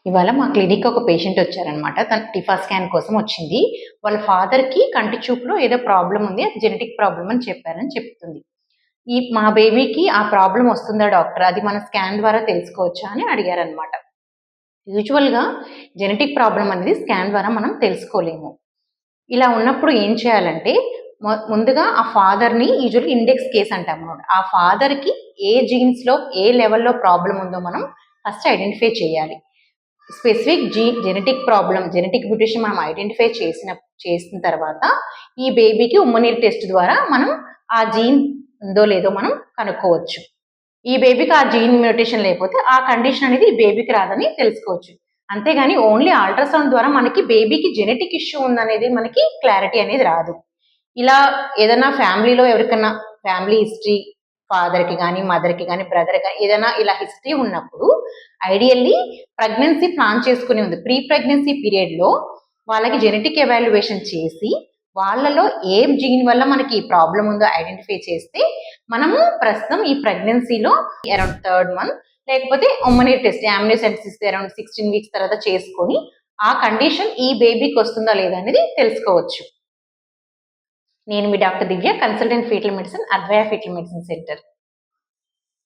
ఇవాళ మా క్లినిక్ ఒక పేషెంట్ వచ్చారనమాట. తను టిఫా స్కాన్ కోసం వచ్చింది. వాళ్ళ ఫాదర్‌కి కంటి చూపులో ఏదో ప్రాబ్లమ్ ఉంది. అది జెనెటిక్ ప్రాబ్లమ్ అని చెప్పారని చెప్తుంది. మా బేబీకి ఆ ప్రాబ్లమ్ వస్తుందా డాక్టర్? అది మన స్కాన్ ద్వారా తెలుసుకోవచ్చా అని అడిగారనమాట. యూజువల్‌గా జెనెటిక్ ప్రాబ్లమ్ అనేది స్కాన్ ద్వారా మనం తెలుసుకోలేము. ఇలా ఉన్నప్పుడు ఏం చేయాలంటే ముందుగా ఆ ఫాదర్‌ని యూజువల్‌గా ఇండెక్స్ కేస్ అంటామనమాట. ఆ ఫాదర్‌కి ఏ జీన్స్‌లో ఏ లెవెల్‌లో ప్రాబ్లమ్ ఉందో మనం ఫస్ట్ ఐడెంటిఫై చేయాలి. Specific genetic problem, genetic mutation మనం ఐడెంటిఫై చేసిన తర్వాత ఈ బేబీకి ఉమ్మనీరు టెస్ట్ ద్వారా మనం ఆ జీన్ ఉందో లేదో మనం కనుక్కోవచ్చు. ఈ బేబీకి ఆ జీన్ మ్యుటేషన్ లేకపోతే ఆ కండిషన్ అనేది ఈ బేబీకి రాదని తెలుసుకోవచ్చు. అంతేగాని ఓన్లీ అల్ట్రాసౌండ్ ద్వారా మనకి బేబీకి జెనెటిక్ ఇష్యూ ఉందనేది మనకి క్లారిటీ అనేది రాదు. ఇలా ఏదైనా ఫ్యామిలీలో ఎవరికన్నా ఫ్యామిలీ హిస్టరీ ఫాదర్‌కి గానీ, మదర్‌కి గానీ, బ్రదర్‌కి గానీ ఏదైనా ఇలా హిస్టరీ ఉన్నప్పుడు ఐడియల్లీ ప్రెగ్నెన్సీ ప్లాన్ చేసుకునే ఉంది. ప్రీ ప్రెగ్నెన్సీ పీరియడ్‌లో వాళ్ళకి జెనెటిక్ ఎవాల్యుయేషన్ చేసి, వాళ్ళలో ఏ జీన్ వల్ల మనకి ఈ ప్రాబ్లమ్ ఉందో ఐడెంటిఫై చేస్తే, మనము ప్రస్తుతం ఈ ప్రెగ్నెన్సీలో అరౌండ్ థర్డ్ మంత్ లేకపోతే ఉమ్మనీరు టెస్ట్ యామ్నియోసెన్సిస్ అరౌండ్ 16 వీక్స్ తర్వాత చేసుకొని, ఆ కండిషన్ ఈ బేబీకి వస్తుందా లేదా అనేది తెలుసుకోవచ్చు. నేను మీ doctor Divya, consultant fetal medicine, Advaya fetal medicine centre.